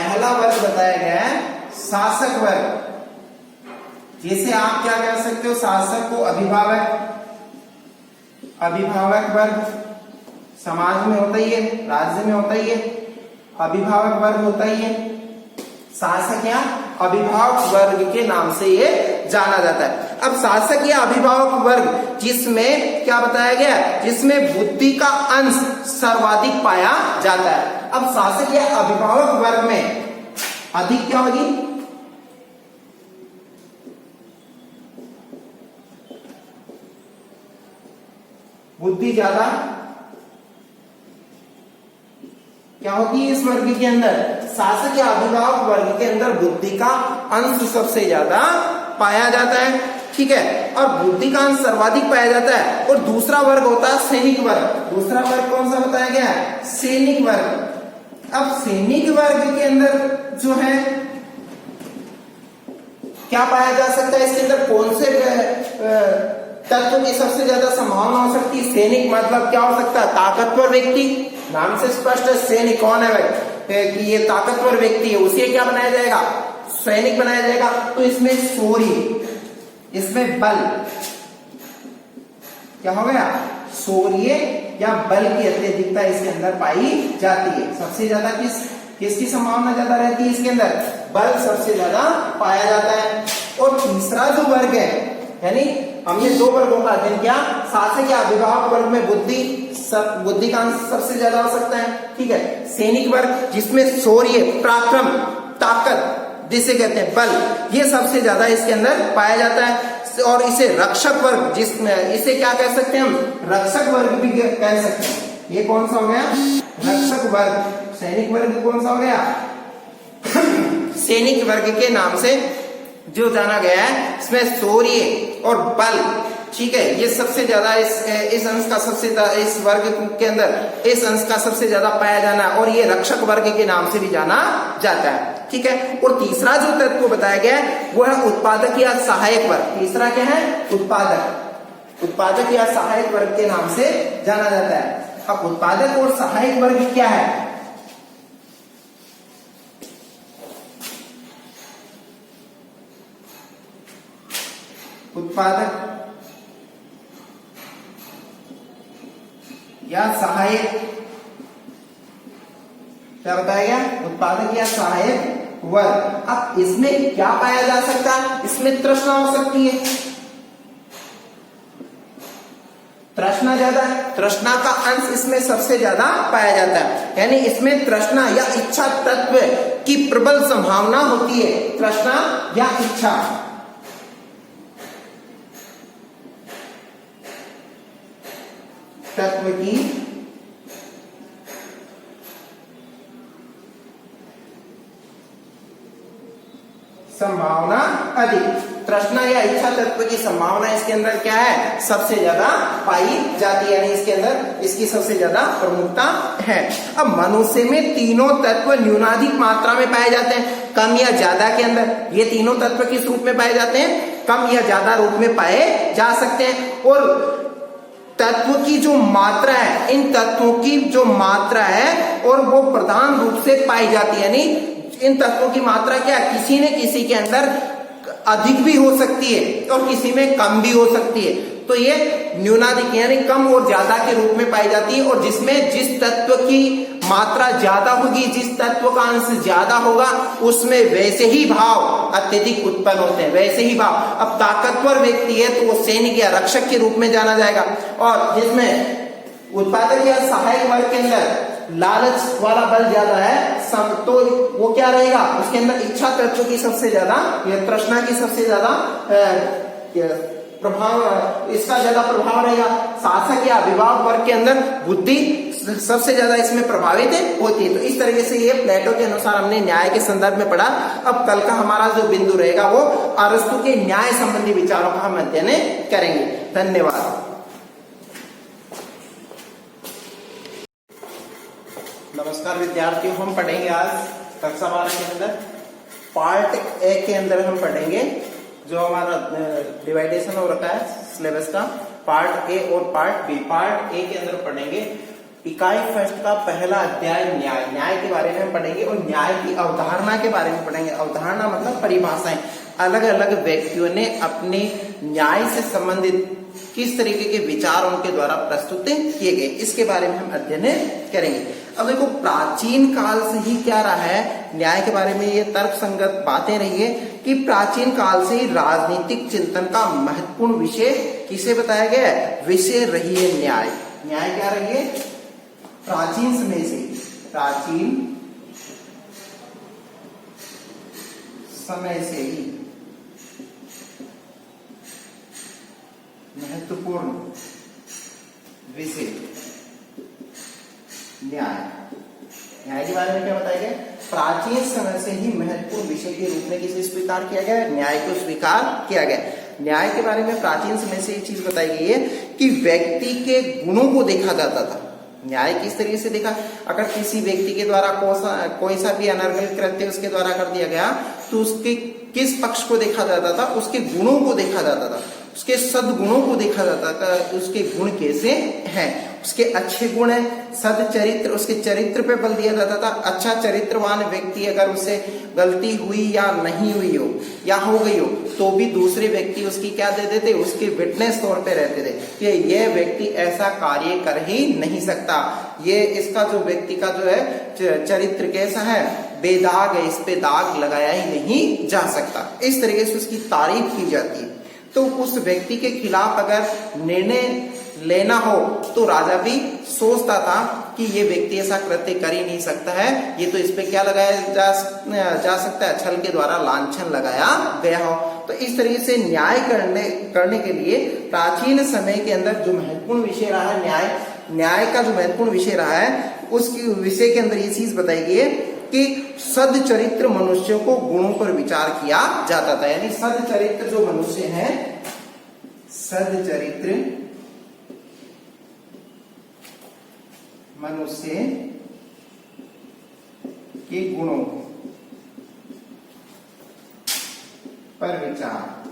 पहला वर्ग बताया गया है शासक वर्ग। जैसे आप क्या कह सकते हो, शासक को अभिभावक, अभिभावक वर्ग समाज में होता ही है, राज्य में होता ही है, अभिभावक वर्ग होता ही है। शासक या अभिभावक वर्ग के नाम से ये जाना जाता है। अब शासक या अभिभावक वर्ग जिसमें क्या बताया गया, जिसमें बुद्धि का अंश सर्वाधिक पाया जाता है। अब शासक या अभिभावक वर्ग में अधिक क्या होगी, बुद्धि ज्यादा क्या होती है इस वर्ग के अंदर, शासक या अभिभावक वर्ग के अंदर बुद्धि का अंश सबसे ज्यादा पाया जाता है। ठीक है, और बुद्धि का अंश सर्वाधिक पाया जाता है। और दूसरा वर्ग होता है सैनिक वर्ग। दूसरा वर्ग कौन सा बताया गया है, सैनिक वर्ग। अब सैनिक वर्ग के अंदर जो है क्या पाया जा सकता है, इसके अंदर कौन से तत्व की सबसे ज्यादा संभावना हो सकती है। सैनिक मतलब क्या हो सकता है, ताकतवर व्यक्ति। नाम से स्पष्ट है सैनिक कौन है भाई, कि ये ताकतवर व्यक्ति है, उसे क्या बनाया जाएगा, सैनिक बनाया जाएगा। तो इसमें शौर्य, इसमें बल क्या हो गया, शौर्य या बल की अत्यधिकता इसके अंदर पाई जाती है। सबसे ज्यादा किसकी संभावना ज्यादा रहती है इसके अंदर, बल सबसे ज्यादा पाया जाता है। और तीसरा जो वर्ग है, यानी हमने दो वर्गों का अध्ययन किया, शासक या अभिभावक वर्ग में बुद्धि का अंश सबसे ज्यादा हो सकता है। ठीक है, सैनिक वर्ग जिसमें शौर्य, पराक्रम, ताकत जिसे कहते हैं बल, ये सबसे ज्यादा इसके अंदर पाया जाता है। और इसे रक्षक वर्ग, जिसमें इसे क्या कह सकते हैं हम, रक्षक वर्ग भी कह सकते हैं। ये कौन सा हो गया, रक्षक वर्ग। सैनिक वर्ग कौन सा हो गया, सैनिक वर्ग के नाम से जो जाना गया है। इसमें शौर्य और बल, ठीक है, ये सबसे ज्यादा इस अंश का सबसे ज्यादा, इस वर्ग के अंदर इस अंश का सबसे ज्यादा पाया जाना, और ये रक्षक वर्ग के नाम से भी जाना जाता है। ठीक है, और तीसरा जो तत्व बताया गया है वो है उत्पादक या सहायक वर्ग। तीसरा क्या है, उत्पादक, उत्पादक या सहायक वर्ग के नाम से जाना जाता है। अब उत्पादक और सहायक वर्ग क्या है, उत्पादक या सहायक, क्या बताया गया, उत्पादक या सहायक वर्ग। अब इसमें क्या पाया जा सकता है, इसमें तृष्णा हो सकती है, तृष्णा ज्यादा है, तृष्णा का अंश इसमें सबसे ज्यादा पाया जाता है। यानी इसमें तृष्णा या इच्छा तत्व की प्रबल संभावना होती है, तृष्णा या इच्छा। तत्व की संभावना अधिक, तृष्णा या इच्छा तत्व की संभावना इसके अंदर क्या है, सबसे ज्यादा पाई जाती है। यानी इसके अंदर इसकी सबसे ज्यादा प्रमुखता है। अब मनुष्य में तीनों तत्व न्यूनाधिक मात्रा में पाए जाते हैं, कम या ज्यादा के अंदर। ये तीनों तत्व किस रूप में पाए जाते हैं, कम या ज्यादा रूप में पाए जा सकते हैं। और तत्व की जो मात्रा है, इन तत्वों की जो मात्रा है और वो प्रधान रूप से पाई जाती है। यानी इन तत्वों की मात्रा क्या, किसी न किसी के अंदर अधिक भी हो सकती है और किसी में कम भी हो सकती है। तो ये न्यूनाधिक यानी कम और ज्यादा के रूप में पाई जाती है। और जिसमें जिस तत्व की मात्रा ज्यादा होगी, जिस तत्व का अंश ज्यादा होगा, उसमें वैसे ही भाव अत्यधिक उत्पन्न होते हैं, वैसे ही भाव। अब ताकतवर व्यक्ति है तो वो सैनिक या रक्षक के रूप में जाना जाएगा। और जिसमें उत्पादक या सहायक वर्ग के अंदर लालच वाला बल ज्यादा है, तो वो क्या रहेगा, उसके अंदर इच्छा तत्व की सबसे ज्यादा या तृष्णा की सबसे ज्यादा प्रभाव, इसका ज्यादा प्रभाव रहेगा। शासक या अभिभावक वर्ग के अंदर बुद्धि सबसे ज्यादा इसमें प्रभावित होती है। तो इस तरीके से ये प्लेटो के अनुसार हमने न्याय के संदर्भ में पढ़ा। अब कल का हमारा जो बिंदु रहेगा वो अरस्तु के न्याय संबंधी विचारों का हम अध्ययन करेंगे। धन्यवाद। नमस्कार विद्यार्थियों, हम पढ़ेंगे आज कक्षा 12 के अंदर पार्ट ए के अंदर हम पढ़ेंगे जो हमारा डिवाइडेशन हो रखा है सिलेबस का, पार्ट ए और पार्ट बी। पार्ट ए के अंदर पढ़ेंगे इकाई फर्स्ट का पहला अध्याय न्याय। न्याय के बारे में पढ़ेंगे और न्याय की अवधारणा के बारे में पढ़ेंगे। अवधारणा मतलब परिभाषाएं। अलग अलग व्यक्तियों ने अपने न्याय से संबंधित किस तरीके के विचार उनके द्वारा प्रस्तुत किए गए, इसके बारे में हम अध्ययन करेंगे। अब देखो, प्राचीन काल से ही क्या रहा है न्याय के बारे में, ये तर्क संगत बातें रही है कि प्राचीन काल से ही राजनीतिक चिंतन का महत्वपूर्ण विषय किसे बताया गया है, विषय रही है न्याय। न्याय क्या रही है, प्राचीन समय से, प्राचीन समय से ही महत्वपूर्ण विषय न्याय। न्याय के बारे में क्या बताया गया, प्राचीन समय से ही महत्वपूर्ण विषय के रूप में किसे स्वीकार किया गया, न्याय को स्वीकार किया गया। न्याय के बारे में प्राचीन समय से एक चीज बताई गई है कि व्यक्ति के गुणों को देखा जाता था। न्याय किस तरीके से देखा, अगर किसी व्यक्ति के द्वारा कोई सा भी अनर्गल कृत्य उसके द्वारा कर दिया गया तो उसके किस पक्ष को देखा जाता था, उसके गुणों को देखा जाता था, उसके सद्गुणों को देखा जाता था, उसके गुण कैसे हैं, उसके अच्छे गुण है, सद चरित्र, उसके चरित्र पे बल दिया जाता था। अच्छा चरित्रवान व्यक्ति अगर उससे गलती हुई या नहीं हुई हो या हो गई हो तो भी दूसरे व्यक्ति उसकी क्या दे देते, उसके विटनेस तौर पे रहते थे कि यह व्यक्ति ऐसा कार्य कर ही नहीं सकता, ये इसका जो व्यक्ति का जो है चरित्र कैसा है, बेदाग है, इस पे दाग लगाया ही नहीं जा सकता। इस तरीके से उसकी तारीफ की जाती है। तो उस व्यक्ति के खिलाफ अगर निर्णय लेना हो तो राजा भी सोचता था कि ये व्यक्ति ऐसा कृत्य कर ही नहीं सकता है, ये तो इस पे क्या लगाया जा सकता है, छल के द्वारा लांछन लगाया गया हो। तो इस तरीके से न्याय करने के लिए प्राचीन समय के अंदर जो महत्वपूर्ण विषय रहा है न्याय का जो महत्वपूर्ण विषय रहा है, उस विषय के अंदर ये चीज बताई गई है कि सद चरित्र मनुष्यों को गुणों पर विचार किया जाता था। यानी सद चरित्र जो मनुष्य है, सद चरित्र मनुष्य के गुणों पर विचार,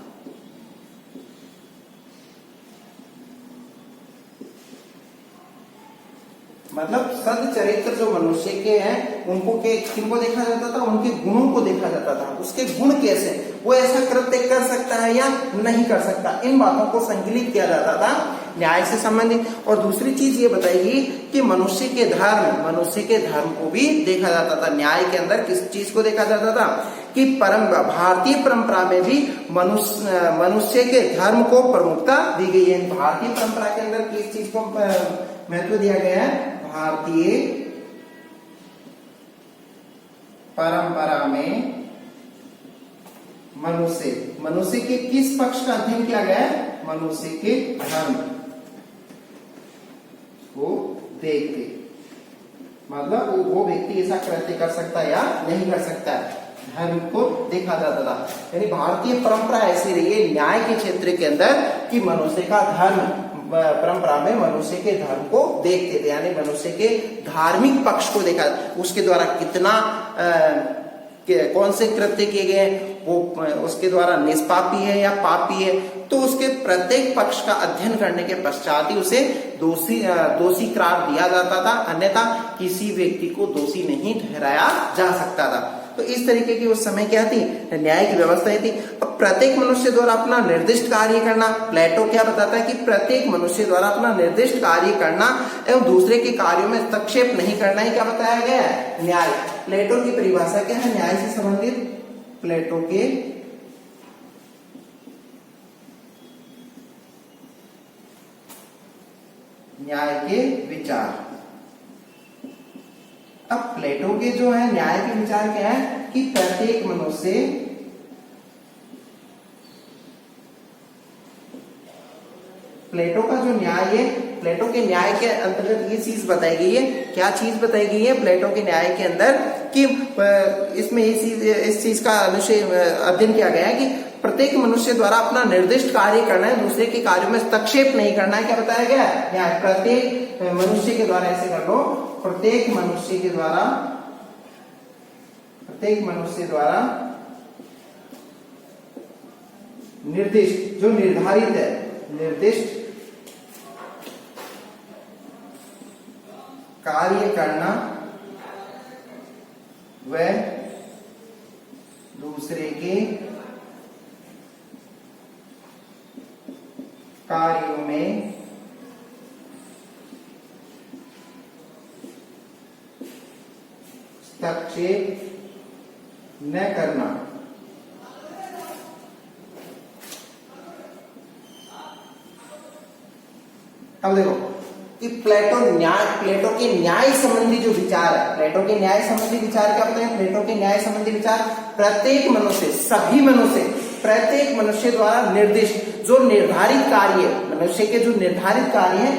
मतलब सद चरित्र जो मनुष्य के हैं उनको किनको देखा जाता था, उनके गुणों को देखा जाता था, उसके गुण कैसे, वो ऐसा कृत्य कर सकता है या नहीं कर सकता, इन बातों को संकलित किया जाता था न्याय से संबंधित। और दूसरी चीज ये बताइए कि मनुष्य के धर्म को भी देखा जाता था। न्याय के अंदर किस चीज को देखा जाता था कि भारतीय परंपरा में भी मनुष्य के धर्म को प्रमुखता दी गई है। भारतीय परंपरा के अंदर किस चीज को महत्व दिया गया है, भारतीय परंपरा में मनुष्य के किस पक्ष का अध्ययन किया गया है, मनुष्य के धर्म को देखते, मतलब वो व्यक्ति ऐसा कृत्य कर सकता है या नहीं कर सकता है, धर्म को देखा जाता था। यानी भारतीय परंपरा ऐसी रही है न्याय के क्षेत्र के अंदर कि मनुष्य का धर्म, परंपरा में मनुष्य के धर्म को देखते थे, यानी मनुष्य के धार्मिक पक्ष को देखा, उसके द्वारा कितना कौन से कृत्य किए गए, वो उसके द्वारा निष्पापी है या पापी है, तो उसके प्रत्येक पक्ष का अध्ययन करने के पश्चात ही उसे दोषी करार दिया जाता था, अन्यथा किसी व्यक्ति को दोषी नहीं ठहराया जा सकता था। तो इस तरीके की उस समय क्या थी, न्याय की व्यवस्था थी। अब प्रत्येक मनुष्य द्वारा अपना निर्दिष्ट कार्य करना, प्लेटो क्या बताता है कि प्रत्येक मनुष्य द्वारा अपना निर्दिष्ट कार्य करना एवं दूसरे के कार्यों में हस्तक्षेप नहीं करना ही क्या बताया गया है, न्याय। प्लेटो की परिभाषा क्या है न्याय से संबंधित, प्लेटो के न्याय के विचार। अब प्लेटो के जो है न्याय के विचार क्या है कि प्रत्येक मनुष्य प्लेटो का जो न्याय है, प्लेटो के न्याय के अंतर्गत ये चीज बताई गई है, क्या चीज बताई गई है प्लेटो के न्याय के अंदर कि इसमें इस चीज का अध्ययन किया गया है कि प्रत्येक मनुष्य द्वारा अपना निर्दिष्ट कार्य करना है, दूसरे के कार्यों में हस्तक्षेप नहीं करना है। क्या बताया गया है न्याय, प्रत्येक मनुष्य के द्वारा, ऐसे कर लो, प्रत्येक मनुष्य द्वारा निर्दिष्ट, जो निर्धारित है, निर्दिष्ट कार्य करना व दूसरे के कार्यों में हस्तक्षेप न करना। अब देखो कि प्लेटो के न्याय संबंधी जो विचार है, प्लेटो के न्याय संबंधी विचार क्या बताए? प्लेटो के न्याय संबंधी विचार प्रत्येक मनुष्य, सभी मनुष्य, प्रत्येक मनुष्य द्वारा निर्दिष्ट जो निर्धारित कार्य, मनुष्य के जो निर्धारित कार्य है,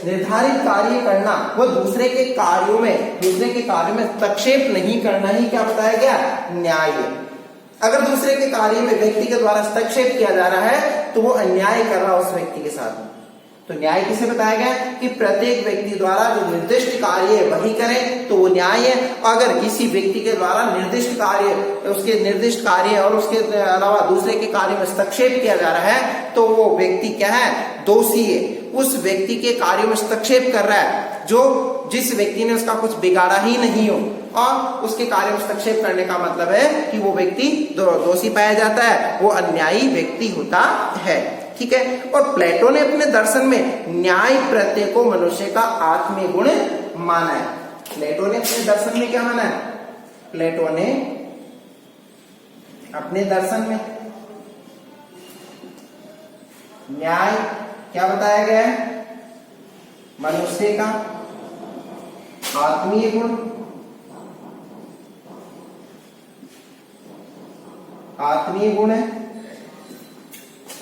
निर्धारित कार्य करना, वो दूसरे के कार्यों में हस्तक्षेप नहीं करना ही क्या बताया गया? न्याय है। अगर दूसरे के कार्य में व्यक्ति के द्वारा हस्तक्षेप किया जा रहा है तो वो अन्याय कर रहा है उस व्यक्ति के साथ। तो न्याय किसे बताया गया? कि प्रत्येक व्यक्ति द्वारा जो निर्दिष्ट कार्य है वही करे तो वो न्याय है। अगर किसी व्यक्ति के द्वारा निर्दिष्ट कार्य, उसके निर्दिष्ट कार्य और उसके अलावा दूसरे के कार्य में हस्तक्षेप किया जा रहा है तो वो व्यक्ति क्या है? दोषी है। उस व्यक्ति के कार्य में हस्तक्षेप कर रहा है जिस व्यक्ति ने उसका कुछ बिगाड़ा ही नहीं हो, और उसके कार्य में हस्तक्षेप करने का मतलब है कि वो व्यक्ति दोषी पाया जाता है, वो अन्यायी व्यक्ति होता है। ठीक है। और प्लेटो ने अपने दर्शन में न्याय प्रत्यय को मनुष्य का आत्मीय गुण माना है। प्लेटो ने अपने दर्शन में क्या माना है? प्लेटो ने अपने दर्शन में न्याय क्या बताया गया है? मनुष्य का आत्मीय गुण, आत्मीय गुण है।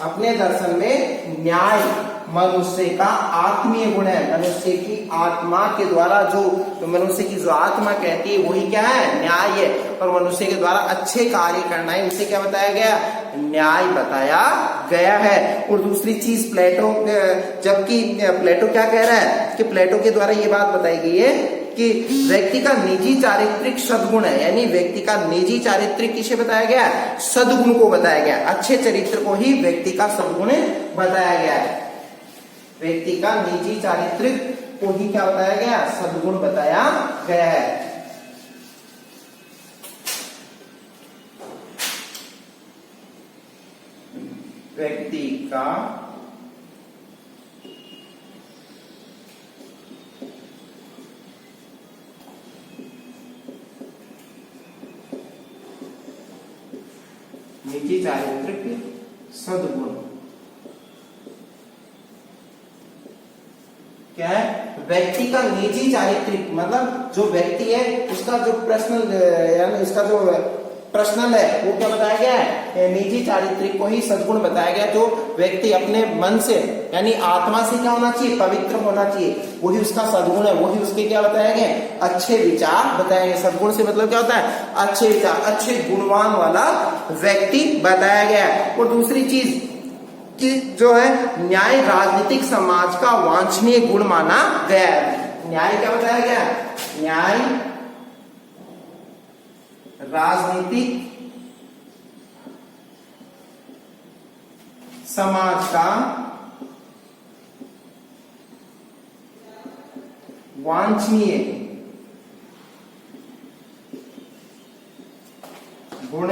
अपने दर्शन में न्याय मनुष्य का आत्मीय गुण है। मनुष्य की आत्मा के द्वारा जो मनुष्य की जो आत्मा कहती है वही क्या है? न्याय है। और मनुष्य के द्वारा अच्छे कार्य करना है, उसे क्या बताया गया? न्याय बताया गया है। और दूसरी चीज प्लेटो, जबकि प्लेटो क्या कह रहा है कि प्लेटो के द्वारा ये बात बताई गई है कि व्यक्ति का निजी चारित्रिक सद्गुण है, यानी व्यक्ति का निजी चारित्रिक किसे बताया गया? सद्गुण को बताया गया। अच्छे चरित्र को ही व्यक्ति का सद्गुण बताया गया है। व्यक्ति का निजी चारित्रिक को ही क्या बताया गया? सद्गुण बताया गया है। व्यक्ति का निजी चारित्रिक सद्गुण क्या है? व्यक्ति का निजी चारित्रिक मतलब जो व्यक्ति है उसका जो पर्सनल, यानी इसका जो पर्सनल है वो क्या बताया गया है? निजी चारित्रिक को ही सद्गुण बताया गया। जो व्यक्ति अपने मन से यानी आत्मा से क्या होना चाहिए? पवित्र होना चाहिए, वही उसका सद्गुण है। वही उसके क्या बताया गया? अच्छे विचार बताया गया। सद्गुण से मतलब क्या होता है? अच्छे विचार, अच्छे गुणवान वाला व्यक्ति बताया गया है। और दूसरी चीज कि जो है न्याय राजनीतिक समाज का वांछनीय गुण माना गया है। न्याय क्या बताया गया? न्याय राजनीतिक समाज का वांछनीय गुण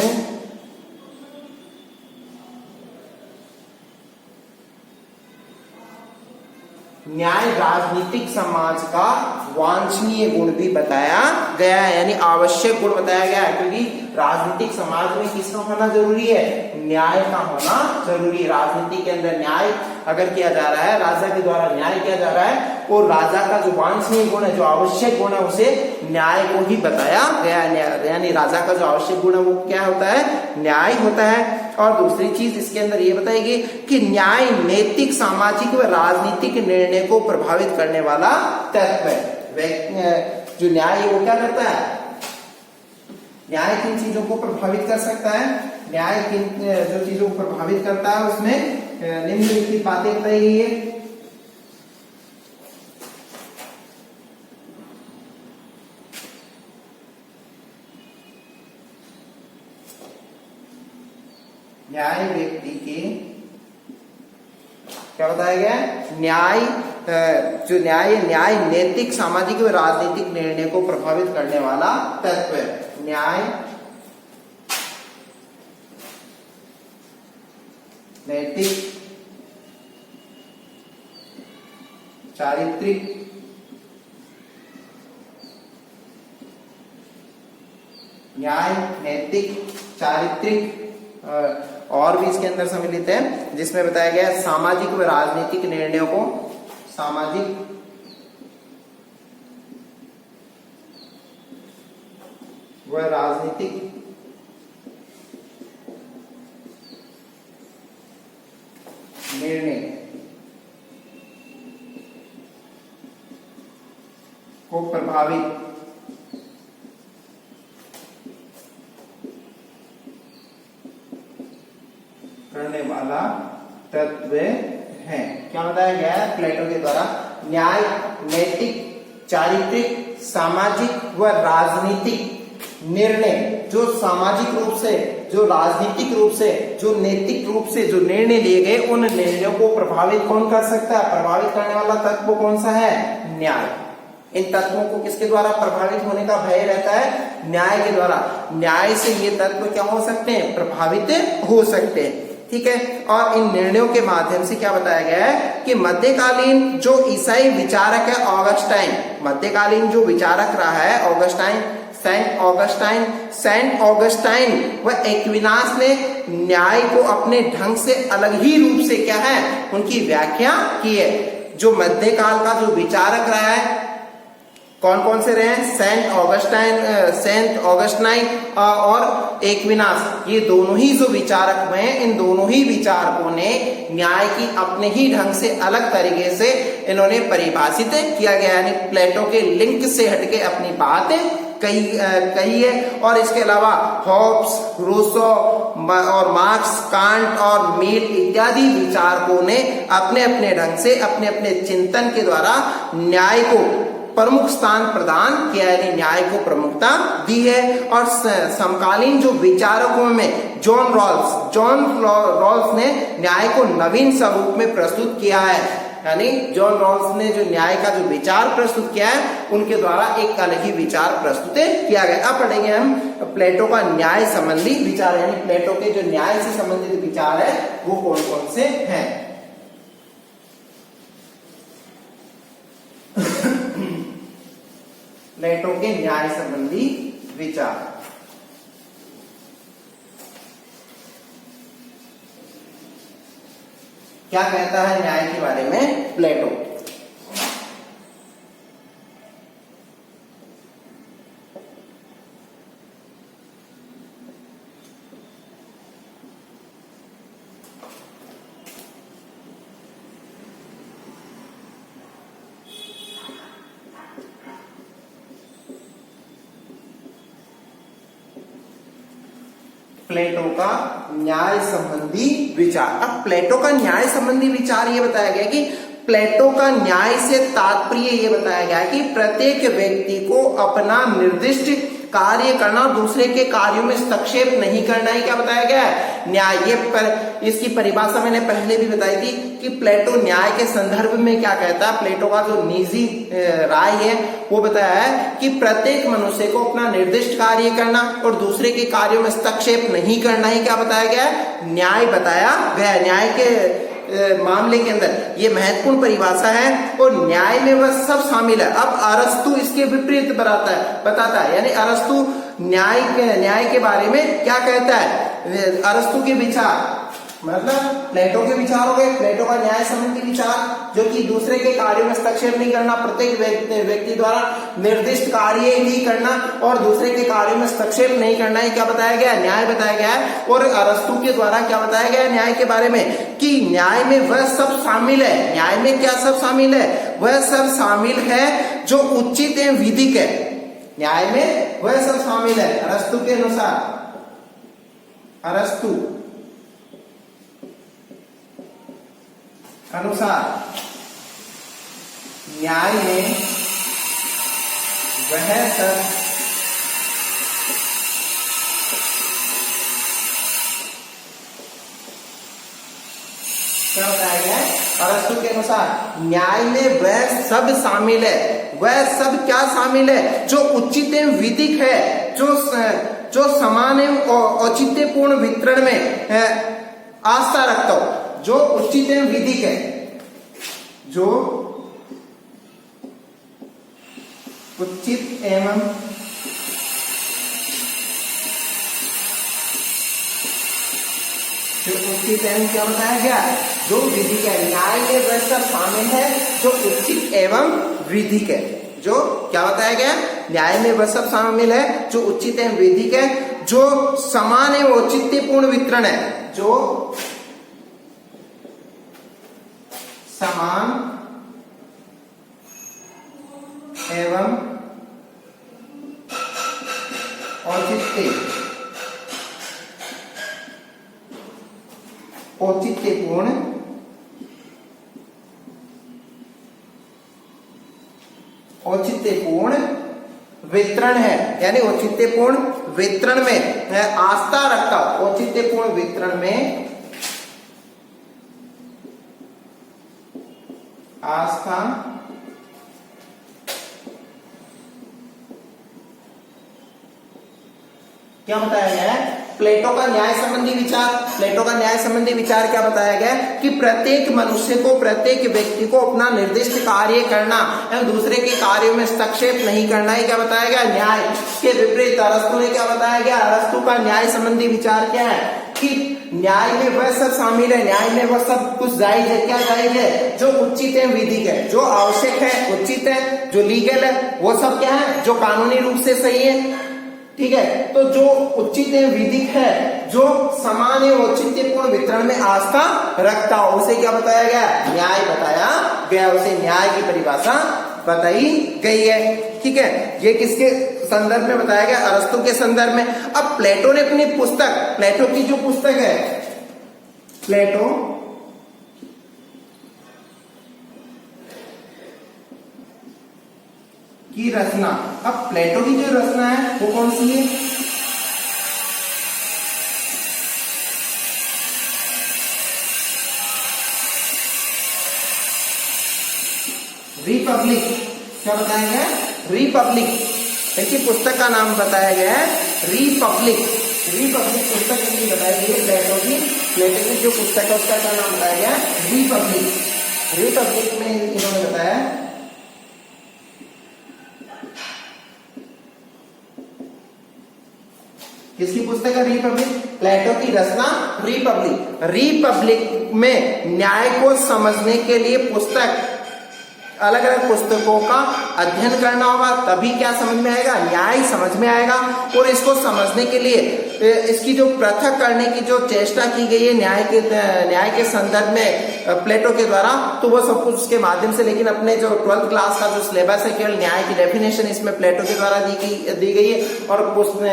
न्याय राजनीतिक समाज का वांछनीय गुण भी बताया गया है, यानी आवश्यक गुण बताया गया है। क्योंकि राजनीतिक समाज में किसका होना जरूरी है? न्याय का होना जरूरी है। राजनीति के अंदर न्याय अगर किया जा रहा है, राजा के द्वारा न्याय किया जा रहा है, और राजा का जो वांछनीय गुण है, जो आवश्यक गुण है, उसे न्याय को ही बताया गया है। यानी राजा का जो आवश्यक गुण है वो क्या होता है? न्याय होता है। और दूसरी चीज इसके अंदर ये बताएगी कि न्याय नैतिक, सामाजिक व राजनीतिक निर्णय को प्रभावित करने वाला तत्व है। जो न्याय है वो क्या करता है? न्याय किन चीजों को प्रभावित कर सकता है? न्याय किन जो चीजों को प्रभावित करता है उसमें निम्नलिखित बातें बताई गई है। न्याय व्यक्ति के क्या बताया गया? न्याय जो न्याय नैतिक, सामाजिक व राजनीतिक निर्णय को प्रभावित करने वाला तत्व है। न्याय नैतिक, चारित्रिक, न्याय नैतिक, चारित्रिक और भी इसके अंदर सम्मिलित है, जिसमें बताया गया है सामाजिक व राजनीतिक निर्णयों को, सामाजिक व राजनीतिक निर्णय को प्रभावित करने वाला तत्व है। क्या बताया गया है प्लेटो के द्वारा? न्याय नैतिक, चारित्रिक, सामाजिक व राजनीतिक निर्णय, जो सामाजिक रूप से, जो राजनीतिक रूप से, जो नैतिक रूप से जो निर्णय लिए गए, उन निर्णयों को प्रभावित कौन कर सकता है? प्रभावित करने वाला तत्व कौन सा है? न्याय। इन तत्वों को किसके द्वारा प्रभावित होने का भय रहता है? न्याय के द्वारा। न्याय से ये तत्व क्या हो सकते हैं? प्रभावित हो सकते हैं। ठीक है। और इन निर्णयों के माध्यम से क्या बताया गया है कि मध्यकालीन जो ईसाई विचारक है ऑगस्टाइन, मध्यकालीन जो विचारक रहा है ऑगस्टाइन, सेंट ऑगस्टाइन व एक्विनास ने न्याय को अपने ढंग से अलग ही रूप से क्या है उनकी व्याख्या की है। जो मध्यकाल का जो विचारक रहा है, कौन कौन से रहे हैं? सेंट ऑगस्टाइन और एक्विनास, ये दोनों ही जो विचारक हुए हैं, इन दोनों ही विचारकों ने न्याय की अपने ही ढंग से अलग तरीके से इन्होंने परिभाषित किया गया, यानी प्लेटो के लिंक से हटके अपनी बात कही है। और इसके अलावा हॉब्स, रूसो और मार्क्स, कांट और मिल इत्यादि विचारकों ने अपने अपने ढंग से, अपने अपने चिंतन के द्वारा न्याय को प्रमुख स्थान प्रदान किया, यानी न्याय को प्रमुखता दी है। और समकालीन जो विचारकों में जॉन रॉल्स ने न्याय को नवीन स्वरूप में प्रस्तुत किया है, यानी जॉन रॉल्स ने जो न्याय का जो विचार प्रस्तुत किया है, उनके द्वारा एक अलग ही विचार प्रस्तुत किया गया। अब पढ़ेंगे हम प्लेटो का न्याय संबंधी विचार, यानी प्लेटो के जो न्याय से संबंधित विचार है वो कौन कौन से हैं। प्लेटो के न्याय संबंधी विचार। क्या कहता है न्याय के बारे में प्लेटो? प्लेटो का न्याय संबंधी विचार। अब प्लेटो का न्याय संबंधी विचार ये बताया गया कि प्लेटो का न्याय से तात्पर्य ये बताया गया कि प्रत्येक व्यक्ति को अपना निर्दिष्ट कार्य करना, दूसरे के कार्यों में हस्तक्षेप नहीं करना ही क्या बताया गया है? न्याय। इसकी परिभाषा मैंने पहले भी बताई थी कि प्लेटो न्याय के संदर्भ में क्या कहता है। प्लेटो का जो निजी राय है वो बताया है कि प्रत्येक मनुष्य को अपना निर्दिष्ट कार्य करना और दूसरे के कार्यों में हस्तक्षेप नहीं करना ही क्या बताया गया है? न्याय बताया गया। न्याय के मामले के अंदर ये महत्वपूर्ण परिभाषा है और न्याय में वह सब शामिल है। अब अरस्तु इसके विपरीत बताता है, यानी अरस्तु न्याय के बारे में क्या कहता है? अरस्तु के विचार मतलब प्लेटो के विचार हो गए। प्लेटो का न्याय संबंधी विचार जो कि दूसरे के कार्यों में हस्तक्षेप नहीं करना, प्रत्येक व्यक्ति द्वारा निर्दिष्ट कार्य ही करना और दूसरे के कार्यों में हस्तक्षेप नहीं करना, ये क्या बताया गया? न्याय बताया गया है। और अरस्तु के द्वारा क्या बताया गया न्याय के बारे में कि न्याय में वह सब शामिल है। न्याय में क्या सब शामिल है? वह सब शामिल है जो उचित एवं विधिक है। न्याय में वह सब शामिल है अरस्तु के अनुसार। अरस्तु अनुसार न्याय में वह सब क्या बताया गया है? अरस्तु के अनुसार न्याय में वह सब शामिल है, वह सब क्या शामिल है जो उचित एवं विधिक है, जो समान एवं औचित्यपूर्ण वितरण में आस्था रखता हो, जो उचित एवं विधिक है, जो उचित एवं उचित एवं क्या बताया गया, जो विधिक है। न्याय में वह सब शामिल है जो उचित एवं विधिक है, जो क्या बताया गया, न्याय में वह सब शामिल है जो उचित एवं विधिक है, जो समान एवं औचित्यपूर्ण वितरण है, जो समान एवं औचित्यपूर्ण वितरण है, यानी औचित्यपूर्ण वितरण में आस्था रखता, औचित्यपूर्ण वितरण में आस्था क्या बताया गया है, प्लेटो का न्याय संबंधी विचार। प्लेटो का न्याय संबंधी विचार क्या बताया गया कि प्रत्येक मनुष्य को, प्रत्येक व्यक्ति को अपना निर्दिष्ट कार्य करना एवं दूसरे के कार्यों में हस्तक्षेप नहीं करना, ये क्या बताया गया, न्याय। के विपरीत अरस्तु ने क्या बताया गया, अरस्तु का न्याय संबंधी विचार क्या है कि न्याय में वह सब शामिल है, न्याय में वह सब कुछ जायज है, क्या जायज है, जो उचित है, विधिक है, जो आवश्यक है, उचित है, जो लीगल है, वो सब क्या है, जो कानूनी रूप से सही है, ठीक है। तो जो उचित एवं विधिक है, जो समान एवं औचित्यपूर्ण वितरण में आस्था रखता हो, उसे क्या बताया गया, न्याय बताया गया, उसे न्याय की परिभाषा बताई गई है, ठीक है। ये किसके संदर्भ में बताया गया, अरस्तु के संदर्भ में। अब प्लेटो ने अपनी पुस्तक, प्लेटो की जो पुस्तक है, प्लेटो की रचना, अब प्लेटो की जो रचना है वो कौन सी है, रिपब्लिक, क्या बताया गया, रिपब्लिक। देखिए पुस्तक का नाम बताया गया है रिपब्लिक। रिपब्लिक पुस्तक की बताई गई है प्लेटो की। प्लेटो की जो पुस्तक है उसका क्या नाम बताया गया, रिपब्लिक। रिपब्लिक में इन्होंने बताया किसकी पुस्तक है, रिपब्लिक, प्लेटो की रचना रिपब्लिक। रिपब्लिक में न्याय को समझने के लिए पुस्तक, अलग अलग पुस्तकों का अध्ययन करना होगा, तभी क्या समझ में आएगा, न्याय समझ में आएगा। और इसको समझने के लिए इसकी जो पृथक करने की जो चेष्टा की गई है न्याय के संदर्भ में प्लेटो के द्वारा, तो वो सब कुछ उसके माध्यम से, लेकिन अपने जो 12th क्लास का जो सिलेबस है केवल न्याय की डेफिनेशन इसमें प्लेटो के द्वारा दी गई है, और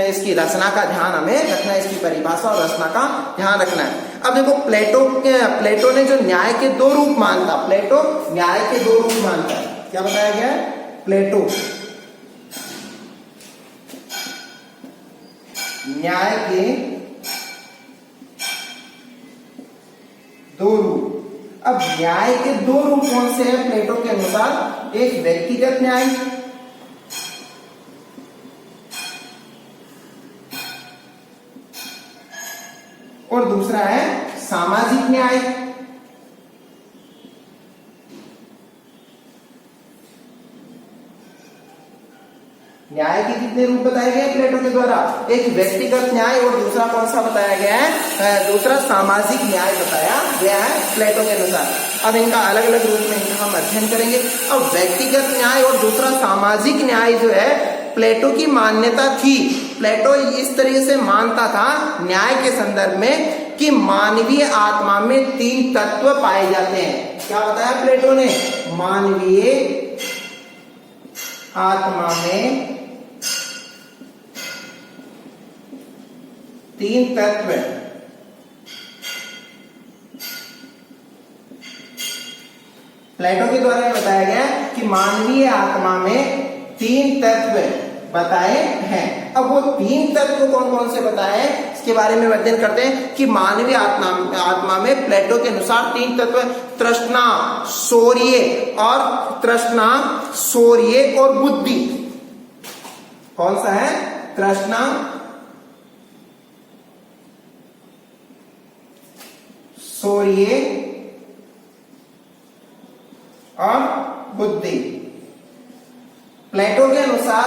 इसकी रचना का ध्यान हमें रखना है, इसकी परिभाषा और रचना का ध्यान रखना है। अब देखो प्लेटो ने जो न्याय के दो रूप मानता, प्लेटो न्याय के दो रूप मानता है, क्या बताया गया है, प्लेटो न्याय के दो रूप। अब न्याय के दो रूप कौन से हैं प्लेटो के अनुसार, एक व्यक्तिगत न्याय और दूसरा है सामाजिक न्याय। न्याय के कितने रूप बताए गए प्लेटो के द्वारा, एक व्यक्तिगत न्याय और दूसरा कौन सा बताया गया है, दूसरा सामाजिक न्याय बताया गया है प्लेटो के अनुसार। अब इनका अलग अलग रूप में इनका हम अध्ययन करेंगे। अब व्यक्तिगत न्याय और दूसरा सामाजिक न्याय जो है प्लेटो की मान्यता थी। प्लेटो इस तरीके से मानता था न्याय के संदर्भ में कि मानवीय आत्मा में तीन तत्व पाए जाते हैं। क्या बताया प्लेटो ने, मानवीय आत्मा में तीन तत्व, प्लेटो के द्वारा बताया गया कि मानवीय आत्मा में तीन तत्व बताए हैं। अब वो तीन तत्व कौन कौन से बताए, इसके बारे में अध्ययन करते हैं कि मानवीय आत्मा में प्लेटो के अनुसार 3 तत्व, तृष्णा, शौर्य और बुद्धि। कौन सा है? तृष्णा, शौर्य और बुद्धि। प्लेटो के अनुसार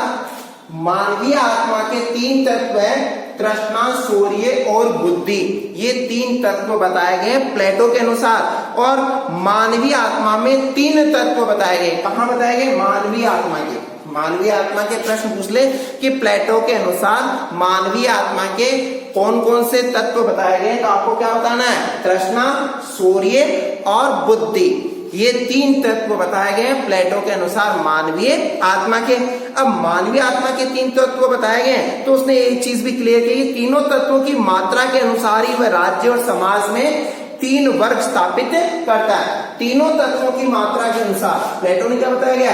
मानवीय आत्मा के 3 तत्व है, तृष्णा, शौर्य और बुद्धि। ये 3 तत्व बताए गए प्लेटो के अनुसार। और मानवीय आत्मा में 3 तत्व बताए गए। कहां बताए गए? मानवीय आत्मा के। मानवीय आत्मा के प्रश्न पूछ ले कि प्लेटो के अनुसार मानवीय आत्मा के कौन कौन से तत्व बताए गए, तो आपको क्या बताना है? तृष्णा, शौर्य और बुद्धि। ये 3 तत्व बताए गए हैं प्लेटो के अनुसार मानवीय आत्मा के। अब मानवीय आत्मा के 3 तत्व बताए गए हैं, तो उसने एक चीज भी क्लियर की, तीनों तत्वों की मात्रा के अनुसार ही वह राज्य और समाज में 3 वर्ग स्थापित करता है। तीनों तत्वों की मात्रा के अनुसार प्लेटो ने क्या बताया गया?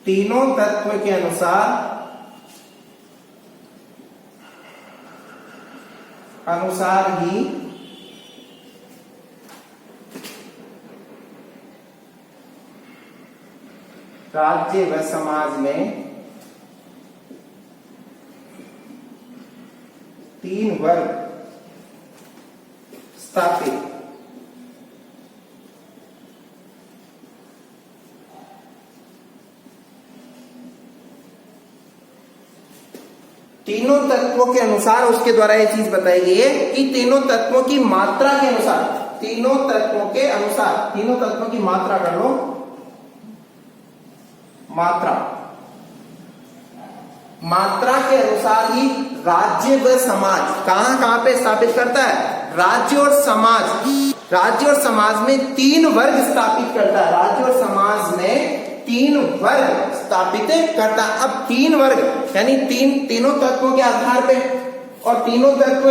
तीनों तत्व के अनुसार ही राज्य व समाज में 3 वर्ग स्थापित। तीनों तत्वों के अनुसार उसके द्वारा ये चीज बताई गई है कि तीनों तत्वों की मात्रा के अनुसार, तीनों तत्वों के अनुसार, तीनों तत्वों की मात्रा कर लो, मात्रा के अनुसार ही राज्य व समाज कहां पे स्थापित करता है? राज्य और समाज में 3 वर्ग स्थापित करता है। राज्य और समाज में 3 वर्ग स्थापित करता है। अब 3 वर्ग यानी तीनों तत्वों के आधार पे, और तीनों तत्व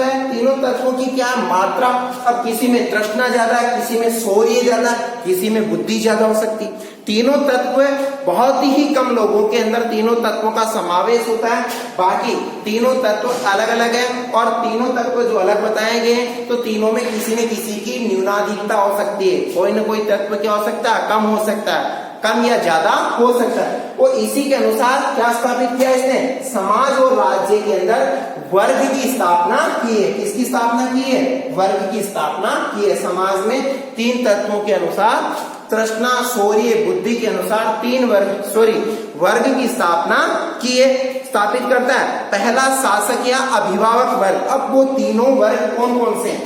है, तीनों तत्वों की क्या मात्रा। अब किसी में तृष्णा ज्यादा है, किसी में शौर्य ज्यादा, किसी में बुद्धि ज्यादा हो सकती। तीनों तत्व बहुत ही कम लोगों के अंदर तीनों तत्वों का समावेश होता है। बाकी तीनों तत्व अलग अलग है, और तीनों तत्व जो अलग बताए गए हैं, तो तीनों में किसी न किसी की न्यूनाधिकता हो सकती है। कोई न कोई तत्व क्या हो सकता है? कम हो सकता है, कम या ज्यादा हो सकता है। और इसी के अनुसार क्या स्थापित किया इसने? समाज और राज्य के अंदर वर्ग की स्थापना की है। किसकी स्थापना की है? वर्ग की स्थापना की है। समाज में 3 तत्वों के अनुसार, तृष्णा, शौर्य, बुद्धि के अनुसार 3 वर्ग की स्थापना की है, स्थापित करता है। पहला शासक या अभिभावक वर्ग। अब वो तीनों वर्ग कौन कौन से हैं?